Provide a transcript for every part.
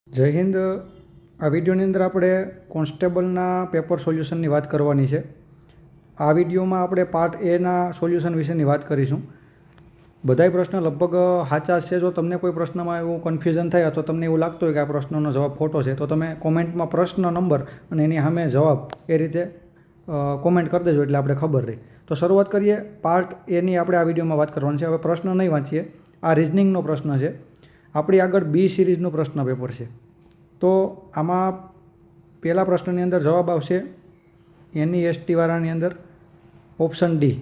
જય હિન્દ। આ વિડીયોની અંદર આપણે કોન્સ્ટેબલના પેપર સોલ્યુશનની વાત કરવાની છે। આ વિડીયોમાં આપણે પાર્ટ એના સોલ્યુશન વિશેની વાત કરીશું। બધાય પ્રશ્ન લગભગ સાચા છે। જો તમને કોઈ પ્રશ્નમાં એવું કન્ફ્યુઝન થાય અથવા તમને એવું લાગતું હોય કે આ પ્રશ્નનો જવાબ ખોટો છે તો તમે કોમેન્ટમાં પ્રશ્ન નંબર અને એની સામે જવાબ એ રીતે કોમેન્ટ કરી દેજો એટલે આપણે ખબર રહે। તો શરૂઆત કરીએ। પાર્ટ એની આપણે આ વિડીયોમાં વાત કરવાની છે। હવે પ્રશ્ન નહીં વાંચીએ। આ રિઝનિંગનો પ્રશ્ન છે। આપણી આગળ બી સિરીઝનું પ્રશ્ન પેપર છે। તો આમાં પહેલા પ્રશ્નની અંદર જવાબ આવશે NEST વાળાની અંદર ઓપ્શન ડી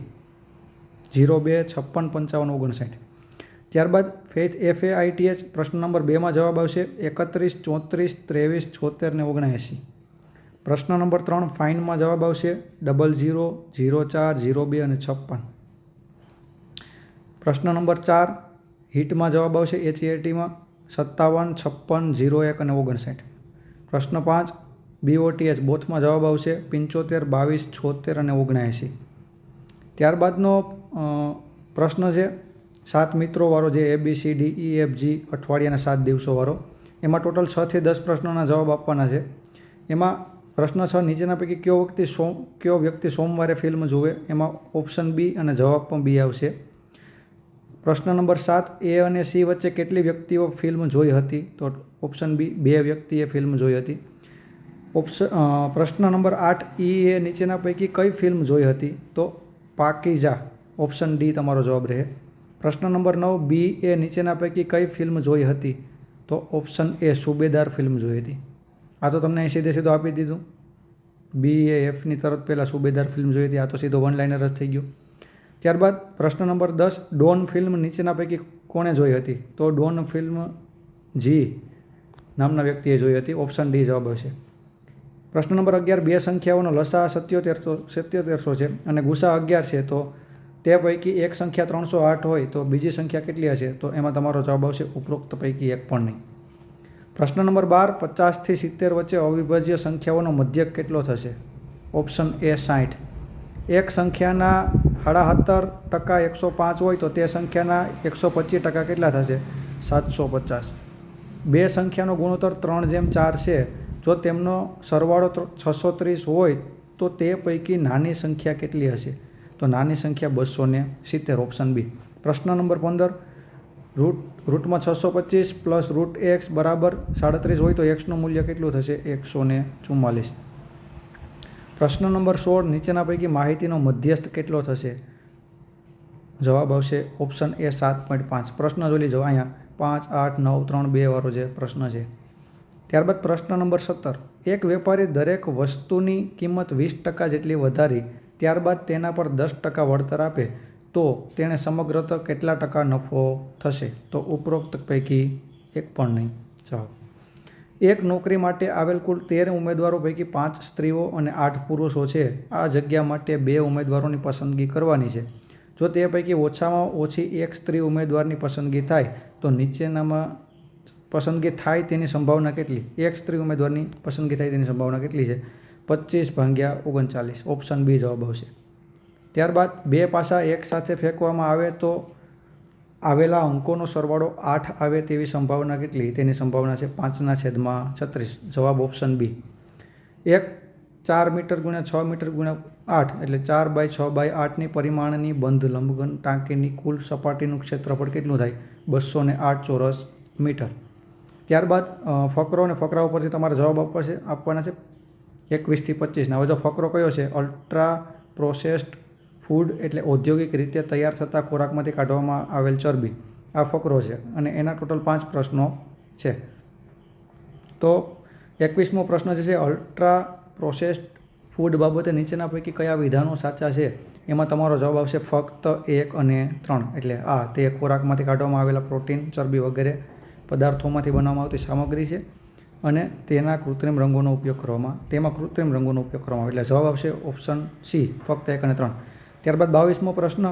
02 56 55 59। ત્યારબાદ ફેથ FAITH પ્રશ્ન નંબર 2માં જવાબ આવશે 31 34 23 76 ને 79। પ્રશ્ન નંબર 3 ફાઇનમાં જવાબ આવશે 00 04 02 અને 56। પ્રશ્ન નંબર 4 હિટમાં જવાબ આવશે HEATમાં 57 56 01 અને 59। પ્રશ્ન 5 BOTH બોથમાં જવાબ આવશે 75 22 76 અને 79। ત્યારબાદનો પ્રશ્ન છે 7 મિત્રોવાળો જે ABCDEFG અઠવાડિયાના 7 દિવસોવાળો। એમાં ટોટલ 6 થી 10 પ્રશ્નોના જવાબ આપવાના છે। એમાં પ્રશ્ન 6 નીચેના પૈકી કયો વ્યક્તિ સોમવારે ફિલ્મ જુએ? એમાં ઓપ્શન બી અને જવાબ પણ બી આવશે। પ્રશ્ન નંબર 7 A અને C વચ્ચે કેટલી વ્યક્તિઓ ફિલ્મ જોઈ હતી? તો ઓપ્શન બી 2 વ્યક્તિએ ફિલ્મ જોઈ હતી। પ્રશ્ન નંબર 8 E એ નીચેના પૈકી કઈ ફિલ્મ જોઈ હતી? તો પાકીઝા ઓપ્શન ડી તમારો જવાબ રહે। પ્રશ્ન નંબર 9 B એ નીચેના પૈકી કઈ ફિલ્મ જોઈ હતી? તો ઓપ્શન એ સુબેદાર ફિલ્મ જોઈ હતી। આ તો તમને સીધે સીધો આપી દીધું। બી એ એફની તરત પહેલાં સુબેદાર ફિલ્મ જોઈ હતી। આ તો સીધો વન લાઇનર જ થઈ ગયો। ત્યારબાદ પ્રશ્ન નંબર 10 ડોન ફિલ્મ નીચેના પૈકી કોણે જોઈ હતી? તો ડોન ફિલ્મ જી નામના વ્યક્તિએ જોઈ હતી। ઓપ્શન ડી જવાબ આવશે। પ્રશ્ન નંબર 11 બે સંખ્યાઓનો લસા 7700 છે અને ગુસા 11 છે તો તે પૈકી એક સંખ્યા 308 હોય તો બીજી સંખ્યા કેટલી હશે? તો એમાં તમારો જવાબ આવશે ઉપરોક્ત પૈકી એક પણ નહીં। પ્રશ્ન નંબર 12 50 થી 70 વચ્ચે અવિભાજ્ય સંખ્યાઓનો મધ્યક કેટલો થશે? Option A 60। એક સંખ્યાના 77% 105 હોય તો તે સંખ્યાના 125% કેટલા થશે? 750। બે સંખ્યાનો ગુણોત્તર 3:4 છે। જો તેમનો સરવાળો 630 હોય તો તે પૈકી નાની સંખ્યા કેટલી હશે? તો નાની સંખ્યા 270। Option B. પ્રશ્ન નંબર 15 રૂટમાં 625 પ્લસ રૂટ x બરાબર 37 હોય તો એક્સનું મૂલ્ય કેટલું થશે? 144। પ્રશ્ન નંબર 16 નીચેના પૈકી માહિતીનો મધ્યસ્થ કેટલો થશે? જવાબ આવશે ઓપ્શન એ 7.5। પ્રશ્ન જોઈ લીધો અહીંયા 5 8 9 3 2 વાળો જે પ્રશ્ન છે। ત્યારબાદ પ્રશ્ન નંબર 17 એક વેપારી દરેક વસ્તુની કિંમત 20% જેટલી વધારી ત્યારબાદ તેના પર 10% વળતર આપે તો તેણે સમગ્રતઃ કેટલા ટકા નફો થશે? તો ઉપરોક્ત પૈકી એક પણ નહીં જવાબ। એક નોકરી માટે આવેલ કુલ 13 ઉમેદવારો પૈકી 5 સ્ત્રીઓ અને 8 પુરુષો છે। આ જગ્યા માટે 2 ઉમેદવારોની પસંદગી કરવાની છે। જો તે પૈકી ઓછામાં ઓછી એક સ્ત્રી ઉમેદવારની પસંદગી થાય તો નીચેનામાં પસંદગી થાય તેની સંભાવના કેટલી? એક સ્ત્રી ઉમેદવારની પસંદગી થાય તેની સંભાવના કેટલી છે? 25/39। ઓપ્શન બી જવાબ આવશે। ત્યારબાદ બે પાસા એક સાથે ફેંકવામાં આવે તો આવેલા અંકોનો સરવાળો 8 આવે તેવી સંભાવના કેટલી? તેની સંભાવના છે 5/36। જવાબ ઓપ્શન બી। એક 4 મીટર × 6 મીટર × 8 એટલે 4/6/8ની પરિમાણની બંધ લંબઘન ટાંકીની કુલ સપાટીનું ક્ષેત્રફળ કેટલું થાય? 208 ચોરસ મીટર। ત્યારબાદ ફકરો અને ફકરા ઉપરથી તમારે જવાબ આપવાના છે 21 થી 25। હવે જો ફકરો કયો છે? અલ્ટ્રા પ્રોસેસ્ડ ફૂડ એટલે ઔદ્યોગિક રીતે તૈયાર થતા ખોરાકમાંથી કાઢવામાં આવેલ ચરબી। આ ફકરો છે અને એના ટોટલ 5 પ્રશ્નો છે। તો 21મો પ્રશ્ન જે છે અલ્ટ્રા પ્રોસેસ્ડ ફૂડ બાબતે નીચેના પૈકી કયા વિધાનો સાચા છે? એમાં તમારો જવાબ આવશે ફક્ત 1 અને 3 એટલે તે ખોરાકમાંથી કાઢવામાં આવેલા પ્રોટીન ચરબી વગેરે પદાર્થોમાંથી બનાવવામાં આવતી સામગ્રી છે અને તેમાં કૃત્રિમ રંગોનો ઉપયોગ કરવામાં આવે એટલે જવાબ આવશે ઓપ્શન સી ફક્ત 1 અને 3। ત્યારબાદ 22મો પ્રશ્ન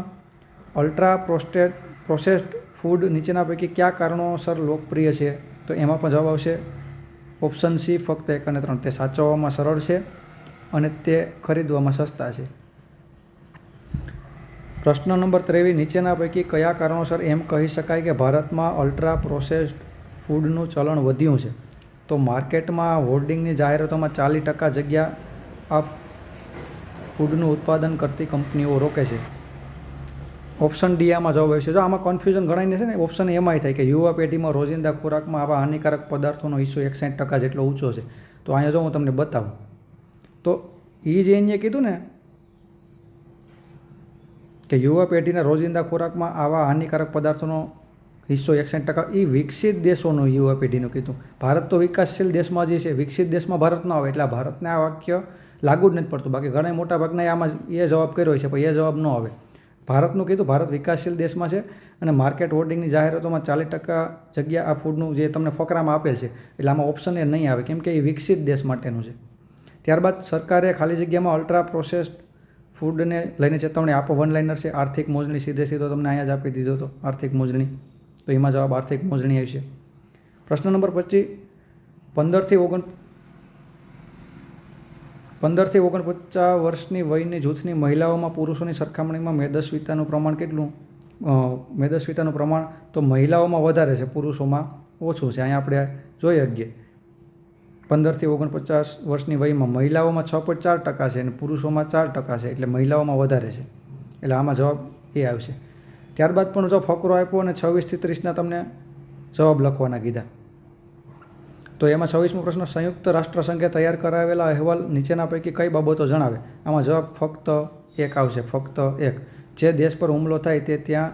અલ્ટ્રા પ્રોસેસ્ડ ફૂડ નીચેના પૈકી કયા કારણોસર લોકપ્રિય છે? તો એમાં પણ જવાબ આવશે ઓપ્શન સી ફક્ત 1 અને 3। તે સાચવવામાં સરળ છે અને તે ખરીદવામાં સસ્તા છે। પ્રશ્ન નંબર 23 નીચેના પૈકી કયા કારણોસર એમ કહી શકાય કે ભારતમાં અલ્ટ્રા પ્રોસેસ્ડ ફૂડનું ચલણ વધ્યું છે? તો માર્કેટમાં હોર્ડિંગની જાહેરાતોમાં 40% જગ્યા આ ફૂડનું ઉત્પાદન કરતી કંપનીઓ રોકે છે. ઓપ્શન ડી આમાં જવાબ આવશે. જો આમાં કન્ફ્યુઝન ઘણાઈને છે ને ઓપ્શન એમાંય થાય કે યુવા પેઢીમાં રોજિંદા ખોરાકમાં આવા હાનિકારક પદાર્થોનો હિસ્સો 61% જેટલો ઊંચો છે. તો અહીંયા જો હું તમને બતાવું તો એ જે એને કીધું ને કે યુવા પેઢીના રોજિંદા ખોરાકમાં આવા હાનિકારક પદાર્થોનો હિસ્સો 61%, એ વિકસિત દેશોનું યુવા પેઢીનું કીધું. ભારત તો વિકાસશીલ દેશમાં જે છે, વિકસિત દેશમાં ભારત ન આવે એટલે ભારતને આ વાક્ય લાગુ જ નથી પડતું. બાકી ઘણા મોટા ભાગના આમાં એ જવાબ કર્યો છે પણ એ જવાબ ન આવે. ભારતનું કીધું, ભારત વિકાસશીલ દેશમાં છે અને માર્કેટ હોર્ડિંગની જાહેરાતોમાં 40% જગ્યા આ ફૂડનું જે તમને ફકરામાં આપેલ છે એટલે આમાં ઓપ્શન એ નહીં આવે કેમ કે એ વિકસિત દેશ માટેનું છે. ત્યારબાદ સરકારે ખાલી જગ્યામાં અલ્ટ્રા પ્રોસેસ્ડ ફૂડને લઈને ચેતવણી આપો. વન લાઇનર છે. આર્થિક મોજણી સીધે સીધો તમને અહીંયા જ આપી દીધો હતો, આર્થિક મોજણી. તો એમાં જવાબ આર્થિક મોજણી આવશે. પ્રશ્ન નંબર 25, 15 થી 49 વર્ષની વયની જૂથની મહિલાઓમાં પુરુષોની સરખામણીમાં મેદસ્વીતાનું પ્રમાણ કેટલું? મેદસ્વીતાનું પ્રમાણ તો મહિલાઓમાં વધારે છે, પુરુષોમાં ઓછું છે. અહીંયા આપણે જોઈ શકીએ 15 થી 49 વર્ષની વયમાં મહિલાઓમાં 6.4% છે અને પુરુષોમાં 4% છે, એટલે મહિલાઓમાં વધારે છે. એટલે આમાં જવાબ એ આવશે. ત્યારબાદ પણ જો ફકરો આપ્યો અને 26 થી 30ના તમને જવાબ લખવાના કીધા. તો એમાં 26મો પ્રશ્ન, સંયુક્ત રાષ્ટ્રસંઘે તૈયાર કરાવેલા અહેવાલ નીચેના પૈકી કઈ બાબતો જણાવે? આમાં જવાબ ફક્ત એક આવશે, ફક્ત એક. જે દેશ પર હુમલો થાય તે ત્યાં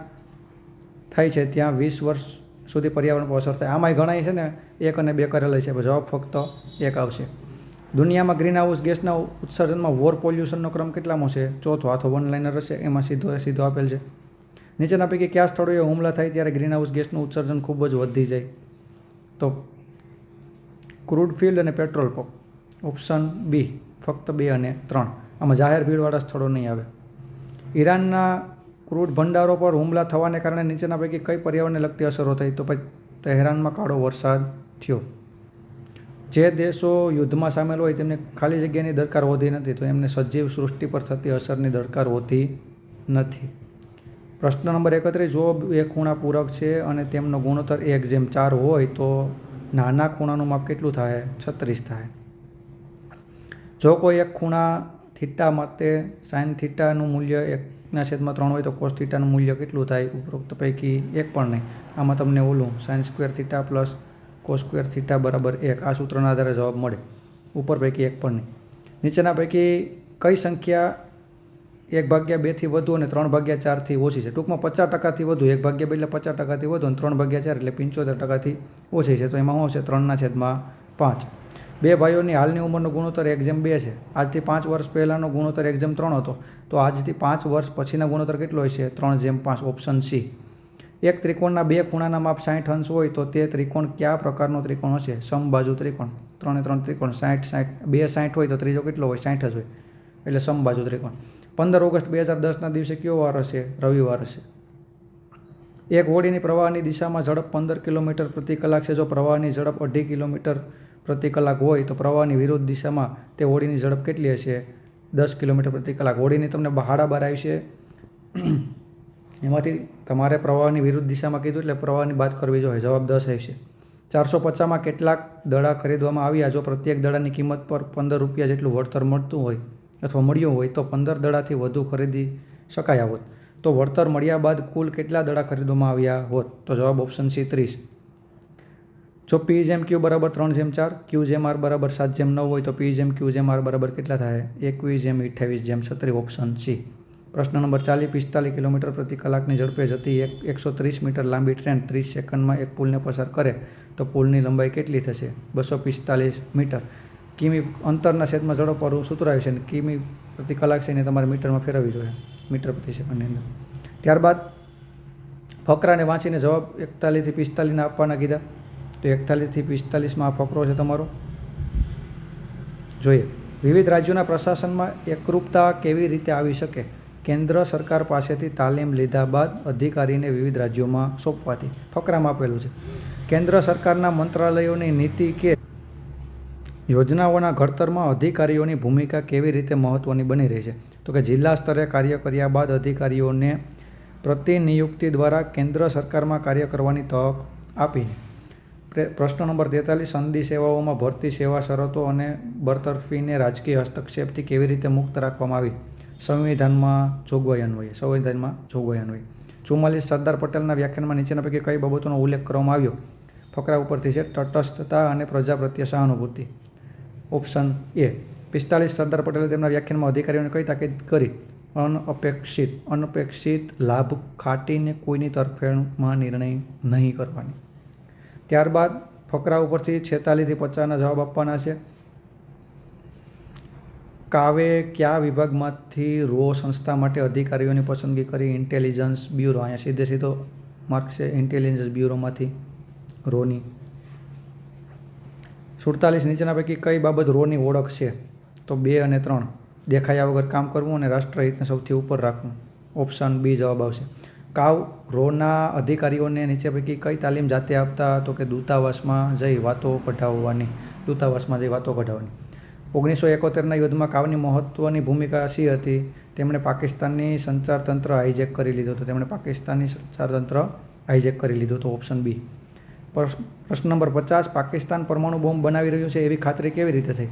થાય છે ત્યાં 20 વર્ષ સુધી પર્યાવરણ પર અસર થાય. આમાંય ઘણા છે ને 1 અને 2 કરેલા છે, જવાબ ફક્ત એક આવશે. દુનિયામાં ગ્રીનહાઉસ ગેસના ઉત્સર્જનમાં વોર પોલ્યુશનનો ક્રમ કેટલામો છે? ચોથો. આ તો વન લાઇનર હશે, એમાં સીધો આપેલ છે. નીચેના પૈકી કયા સ્થળોએ હુમલા થાય ત્યારે ગ્રીનહાઉસ ગેસનું ઉત્સર્જન ખૂબ જ વધી જાય? તો ક્રૂડ ફિલ્ડ અને પેટ્રોલ પંપ. ઓપ્શન બી, ફક્ત 2 અને 3. આમાં જાહેર ભીડવાળા સ્થળો નહીં આવે. ઈરાનના ક્રૂડ ભંડારો પર હુમલા થવાને કારણે નીચેના પૈકી કઈ પર્યાવરણને લગતી અસરો થઈ? તો પછી તહેરાનમાં કાળો વરસાદ થયો. જે દેશો યુદ્ધમાં સામેલ હોય તેમને ખાલી જગ્યાની દરકાર હોતી નથી, તો એમને સજીવ સૃષ્ટિ પર થતી અસરની દરકાર હોતી નથી. પ્રશ્ન નંબર 31, જો બે ખૂણા પૂરક છે અને તેમનો ગુણોત્તર 1:4 હોય તો નાના ખૂણાનું માપ કેટલું થાય? 36 થાય. જો કોઈ એક ખૂણા થીટા માટે સાઇન થીટાનું મૂલ્ય 1/3 હોય તો કોસ થીટાનું મૂલ્ય કેટલું થાય? ઉપરોક્ત પૈકી એક પણ નહીં. આમાં તમને ઓલું sine square theta plus cos square theta બરાબર 1, આ સૂત્રના આધારે જવાબ મળે. ઉપર પૈકી એક પણ નહીં. નીચેના પૈકી કઈ સંખ્યા 1/2 થી વધુ અને 3/4 થી ઓછી છે? ટૂંકમાં 50% થી વધુ, 1/2 એટલે 50% થી વધુ અને 3/4 એટલે 75% થી ઓછી છે. તો એમાં શું છે? 3/5. બે ભાઈઓની હાલની ઉંમરનો ગુણોત્તર 1:2 છે. આજથી 5 વર્ષ પહેલાંનો ગુણોત્તર 1:3 હતો, તો આજથી 5 વર્ષ પછીના ગુણોત્તર કેટલો હશે? 3:5. Option C. એક ત્રિકોણના બે ખૂણાના માપ 60 અંશ હોય તો તે ત્રિકોણ કયા પ્રકારનો ત્રિકોણ હશે? સમબાજુ ત્રિકોણ. 3 ત્રિકોણ 60 બે 60 હોય તો ત્રીજો કેટલો હોય? 60 જ હોય, એટલે સમબાજુ ત્રિકોણ. 15 ઓગસ્ટ 2010ના દિવસે કયો વાર હશે? રવિવાર હશે. એક હોડીની પ્રવાહની દિશામાં ઝડપ 15 કિલોમીટર પ્રતિ કલાક છે. જો પ્રવાહની ઝડપ 2.5 કિલોમીટર પ્રતિ કલાક હોય તો પ્રવાહની વિરુદ્ધ દિશામાં તે હોડીની ઝડપ કેટલી હશે? 10 કિલોમીટર પ્રતિ કલાક. હોડીની તમને બહાડા બાર આવશે, એમાંથી તમારે પ્રવાહની વિરુદ્ધ દિશામાં કીધું એટલે પ્રવાહની બાદ કરવી જોઈએ. જવાબ 10 આવશે. 450માં કેટલાક દડા ખરીદવામાં આવ્યા? જો પ્રત્યેક દડાની કિંમત પર 15 રૂપિયા જેટલું વળતર મળતું હોય અથવા મળ્યું હોય તો 15 દડાથી વધુ ખરીદી શકાયા હોત. તો વળતર મળ્યા બાદ કુલ કેટલા દડા ખરીદવામાં આવ્યા હોત? તો જવાબ ઓપ્શન સી 30. જો P/Q બરાબર 3:4, Q/R બરાબર 7:9 હોય તો P/Q/R બરાબર કેટલા થાય? 21:28:36. Option C. પ્રશ્ન નંબર 40, 45 કિલોમીટર પ્રતિ કલાકની ઝડપે જતી 130 મીટર લાંબી ટ્રેન 30 સેકન્ડમાં એક પુલને પસાર કરે તો પુલની લંબાઈ કેટલી થશે? 245 મીટર. કિમી અંતરના છેદમાં ઝડપ પર સૂત્ર આવ્યું છે અને કિમી પ્રતિ કલાક છે એને તમારે મીટરમાં ફેરવવી જોઈએ, મીટર પ્રતિ સેકન્ડની અંદર. ત્યારબાદ ફકરાને વાંચીને જવાબ 41 થી 45 આપવાના કીધા. તો 41 થી 45માં આ ફકરો છે તમારો. જોઈએ, વિવિધ રાજ્યોના પ્રશાસનમાં એકરૂપતા કેવી રીતે આવી શકે? કેન્દ્ર સરકાર પાસેથી તાલીમ લીધા બાદ અધિકારીને વિવિધ રાજ્યોમાં સોંપવાથી. ફકરામાં આપેલું છે. કેન્દ્ર સરકારના મંત્રાલયોની નીતિ કે યોજનાઓના ઘડતરમાં અધિકારીઓની ભૂમિકા કેવી રીતે મહત્ત્વની બની રહી છે? તો કે જિલ્લા સ્તરે કાર્ય કર્યા બાદ અધિકારીઓને પ્રતિનિયુક્તિ દ્વારા કેન્દ્ર સરકારમાં કાર્ય કરવાની તક આપીને પ્રશ્ન નંબર 43 સનદી સેવાઓમાં ભરતી સેવા શરતો અને બરતરફીને રાજકીય હસ્તક્ષેપથી કેવી રીતે મુક્ત રાખવામાં આવી? સંવિધાનમાં જોગવાઈ અન્વયે. 44 સરદાર પટેલના વ્યાખ્યાનમાં નીચેના પૈકી કઈ બાબતોનો ઉલ્લેખ કરવામાં આવ્યો? ફકરા ઉપરથી છે. તટસ્થતા અને પ્રજા પ્રત્યે સહાનુભૂતિ. Option A. 45 સરદાર પટેલે તેમના વ્યાખ્યાનમાં અધિકારીઓને કઈ તાકીદ કરી? અનપેક્ષિત લાભ ખાટીને કોઈની તરફેણમાં નિર્ણય નહીં કરવાની. ત્યારબાદ ફકરા ઉપરથી 46 થી 50ના જવાબ આપવાના છે. કાવે કયા વિભાગમાંથી રો સંસ્થા માટે અધિકારીઓની પસંદગી કરી? Intelligence bureau. અહીંયા સીધો માર્ક છે ઇન્ટેલિજન્સ બ્યુરોમાંથી રોની. 47 નીચેના પૈકી કઈ બાબત રોની ઓળખ છે? તો 2 અને 3. દેખાયા વગર કામ કરવું અને રાષ્ટ્રહિતને સૌથી ઉપર રાખવું. ઓપ્શન બી જવાબ આવશે. કાવ રોના અધિકારીઓને નીચે પૈકી કઈ તાલીમ જાતે આપતા? તો કે દૂતાવાસમાં જઈ વાતો કઢાવવાની. 1971ના યુદ્ધમાં કાવની મહત્વની ભૂમિકા શી હતી? તેમણે પાકિસ્તાનની સંચાર તંત્ર હાઈજેક કરી લીધું હતું. Option B. પ્રશ્ન નંબર 50 પાકિસ્તાન પરમાણુ બોમ્બ બનાવી રહ્યું છે એવી ખાતરી કેવી રીતે થઈ?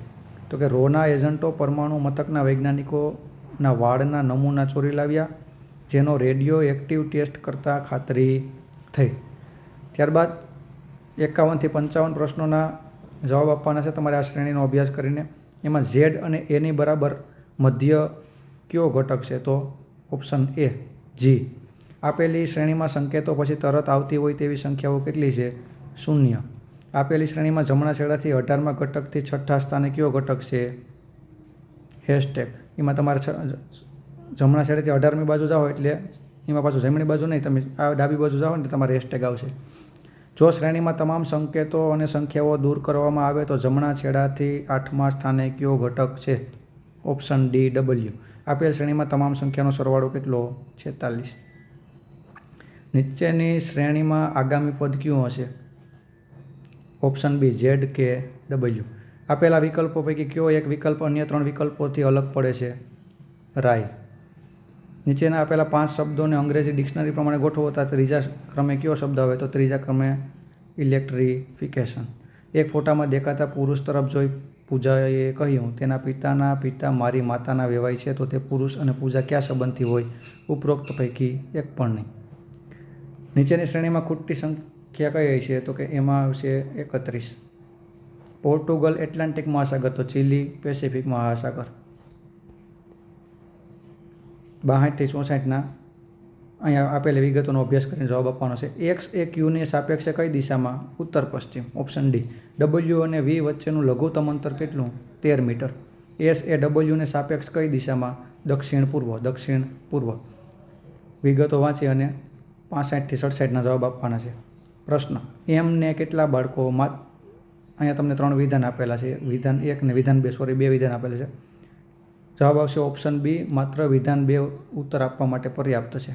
તો કે રોના એજન્ટો પરમાણુ મથકના વૈજ્ઞાનિકોના વાળના નમૂના ચોરી લાવ્યા, જેનો રેડિયો એક્ટિવ ટેસ્ટ કરતાં ખાતરી થઈ. ત્યારબાદ 51 થી 55 પ્રશ્નોના જવાબ આપવાના છે તમારે આ શ્રેણીનો અભ્યાસ કરીને. એમાં ઝેડ અને એની બરાબર મધ્ય કયો ઘટક છે? તો ઓપ્શન એ જી. આપેલી શ્રેણીમાં સંકેતો પછી તરત આવતી હોય તેવી સંખ્યાઓ કેટલી છે? 0. આપેલી શ્રેણીમાં જમણા છેડાથી 18મા ઘટકથી છઠ્ઠા સ્થાને કયો ઘટક છે? હેશટેગ. એમાં તમારે જમણા છેડેથી 18મી બાજુ જાઓ એટલે એમાં પાછું જમણી બાજુ નહીં, તમે આ ડાબી બાજુ જાઓ એટલે તમારે હેશટેગ આવશે. જો શ્રેણીમાં તમામ સંકેતો અને સંખ્યાઓ દૂર કરવામાં આવે તો જમણા છેડાથી 8મા સ્થાને કયો ઘટક છે? Option D W. આપેલ શ્રેણીમાં તમામ સંખ્યાનો સરવાળો કેટલો? 46. નીચેની શ્રેણીમાં આગામી પદ કયું હશે? ઓપ્શન બી ઝેડ કે ડબલ્યુ. આપેલા વિકલ્પો પૈકી કયો એક વિકલ્પ અન્ય 3 વિકલ્પોથી અલગ પડે છે? રાય. નીચેના આપેલા 5 શબ્દોને અંગ્રેજી ડિક્શનરી પ્રમાણે ગોઠવો તો ત્રીજા ક્રમે કયો શબ્દ આવે? તો ત્રીજા ક્રમે ઇલેક્ટ્રિફિકેશન. એક ફોટામાં દેખાતા પુરુષ તરફ જોઈ પૂજાએ કહ્યું, તેના પિતાના પિતા મારી માતાના વેવાય છે. તો તે પુરુષ અને પૂજા કયા સંબંધથી હોય? ઉપરોક્ત પૈકી એક પણ નહીં. નીચેની શ્રેણીમાં ખૂટતી સંખ્યા કઈ છે? તો કે એમાં આવશે 31. પોર્ટુગલ એટલાન્ટિક મહાસાગર, તો ચીલી પેસિફિક મહાસાગર. 62 થી 64ના અહીંયા આપેલી વિગતોનો અભ્યાસ કરીને જવાબ આપવાનો છે. એક્સ એ ક્યુની સાપેક્ષે કઈ દિશામાં? ઉત્તર પશ્ચિમ. Option D. ડબલ્યુ અને વી વચ્ચેનું લઘુત્તમ અંતર કેટલું? 13 મીટર. એસ એ ડબલ્યુને સાપેક્ષ કઈ દિશામાં? દક્ષિણ પૂર્વ. વિગતો વાંચી અને 65 થી 67ના જવાબ આપવાના છે. પ્રશ્ન એમને કેટલા બાળકો? અહીંયા તમને 3 વિધાન આપેલા છે, વિધાન 1 ને વિધાન 2, 2 વિધાન આપેલા છે. જવાબ આવશે ઓપ્શન બી, માત્ર વિધાન 2 ઉત્તર આપવા માટે પર્યાપ્ત છે.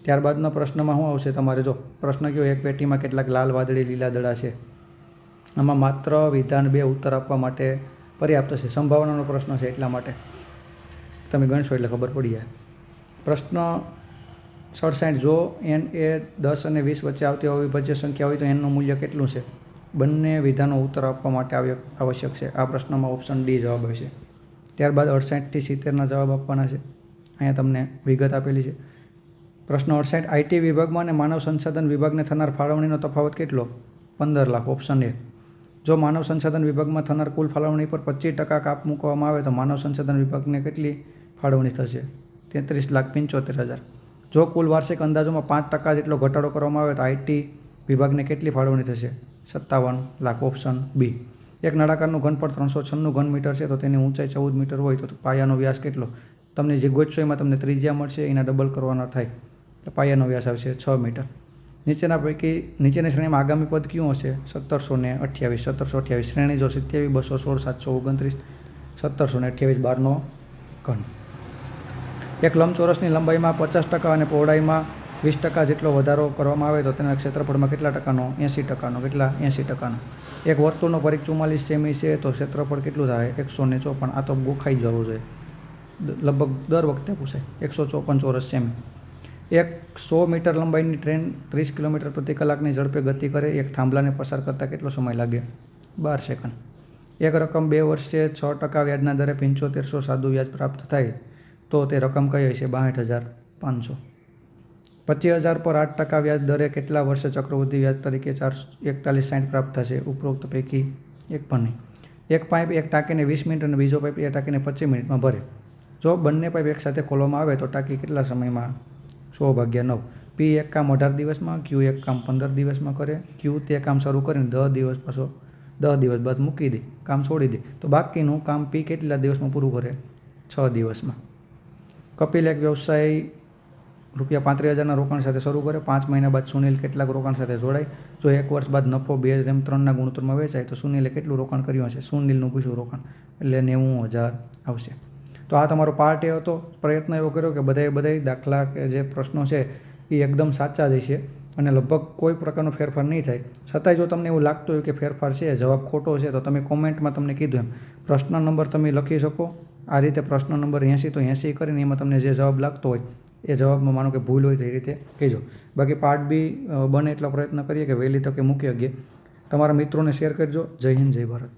ત્યારબાદના પ્રશ્નમાં શું આવશે તમારે? જો પ્રશ્ન કયો એક પેટીમાં કેટલાક લાલ વાદળી લીલા દડા છે, આમાં માત્ર વિધાન 2 ઉત્તર આપવા માટે પર્યાપ્ત છે. સંભાવનાનો પ્રશ્ન છે એટલા માટે તમે ગણશો એટલે ખબર પડી જાય. પ્રશ્ન 67 જો n એ 10 અને 20 વચ્ચે આવતી અવિભાજ્ય સંખ્યા હોય તો nનું મૂલ્ય કેટલું છે? બંને વિધાનો ઉત્તર આપવા માટે આવશ્યક છે. આ પ્રશ્નમાં ઓપ્શન ડી જવાબ આવશે. ત્યારબાદ 68 થી 70ના જવાબ આપવાના છે. અહીંયા તમને વિગત આપેલી છે. પ્રશ્ન 68 આઈટી વિભાગમાં અને માનવ સંસાધન વિભાગને થનાર ફાળવણીનો તફાવત કેટલો? 15 લાખ. Option A. જો માનવ સંસાધન વિભાગમાં થનાર કુલ ફાળવણી પર 25% કાપ મૂકવામાં આવે તો માનવ સંસાધન વિભાગને કેટલી ફાળવણી થશે? 33,75,000. જો કુલ વાર્ષિક અંદાજોમાં 5% જેટલો ઘટાડો કરવામાં આવે તો આઈટી વિભાગને કેટલી ફાળવણી થશે? 57 લાખ. Option B. એક નળાકારનું ઘનફળ 396 ઘન મીટર છે તો તેની ઊંચાઈ 14 મીટર હોય તો પાયાનો વ્યાસ કેટલો? તમને જે ગોતશો એમાં તમને ત્રિજ્યા મળશે, એના ડબલ કરવાના થાય એટલે પાયાનો વ્યાસ આવશે 6 મીટર. નીચેના પૈકી નીચેની શ્રેણીમાં આગામી પદ કયું હશે? 1728. શ્રેણી જો 27, 216, 729, 1728 12નો ઘન. એક લંબચોરસની લંબાઈમાં 50% અને પહોળાઈમાં 20% જેટલો વધારો કરવામાં આવે તો તેના ક્ષેત્રફળમાં કેટલા ટકાનો? 80%. કેટલા? 80%. એક વર્તુળનો પરિઘ 44 સેમી છે તો ક્ષેત્રફળ કેટલું થાય? 154. આ તો ગોખાઈ જવું જોઈએ, લગભગ દર વખતે પૂછાય. 154 ચોરસ સેમી. એક 100 મીટર લંબાઈની ટ્રેન 30 કિલોમીટર પ્રતિ કલાકની ઝડપે ગતિ કરે એક થાંભલાને પસાર કરતાં કેટલો સમય લાગે? 12 સેકન્ડ. એક રકમ 2 વર્ષે 6% વ્યાજના દરે 7500 સાદું વ્યાજ પ્રાપ્ત થાય તો તે રકમ કઈ હશે? 62,500. 25,000 પર 8% વ્યાજ દરે કેટલા વર્ષે ચક્રવૃદ્ધિ વ્યાજ તરીકે 4160 પ્રાપ્ત થશે? ઉપરોક્ત પૈકી એક પણ નહીં. એક પાઇપ એક ટાંકીને 20 મિનિટ અને બીજો પાઇપ એ ટાંકીને 25 મિનિટમાં ભરે. જો બંને પાઇપ એકસાથે ખોલવામાં આવે તો ટાંકી કેટલા સમયમાં 100/9? પી એક કામ 18 દિવસમાં, ક્યુ એક કામ 15 દિવસમાં કરે. ક્યુ તે કામ શરૂ કરીને 10 દિવસ બાદ મૂકી દે, કામ છોડી દે, તો બાકીનું કામ પી કેટલા દિવસમાં પૂરું કરે? 6 દિવસમાં. કપિલ એક વ્યવસાય ₹35,000ના રોકાણ સાથે શરૂ કરે. 5 મહિના બાદ સુનિલ કેટલાક રોકાણ સાથે જોડાય? જો 1 વર્ષ બાદ નફો 2:3ના ગુણોત્તરમાં વેચાય તો સુનિલે કેટલું રોકાણ કર્યું હશે? સુનિલનું પૂછ્યું રોકાણ, એટલે 90,000 આવશે. તો આ તમારો પાર્ટ એ હતો. પ્રયત્ન એવો કર્યો કે બધાય દાખલા કે જે પ્રશ્નો છે એ એકદમ સાચા જ છે અને લગભગ કોઈ પ્રકારનો ફેરફાર નહીં થાય. છતાંય જો તમને એવું લાગતું હોય કે ફેરફાર છે, જવાબ ખોટો છે, તો તમે કોમેન્ટમાં તમને કીધું એમ પ્રશ્ન નંબર તમે લખી શકો. આ રીતે પ્રશ્ન નંબર 80 તો 80 કરીને એમાં તમને જે જવાબ લાગતો હોય એ જવાબમાં માનો કે ભૂલ હોય તો એ રીતે કહેજો. બાકી પાર્ટ બી બને એટલો પ્રયત્ન કરીએ કે વહેલી તકે મૂકી શકીએ. તમારા મિત્રોને શેર કરજો. જય હિન્દ, જય ભારત.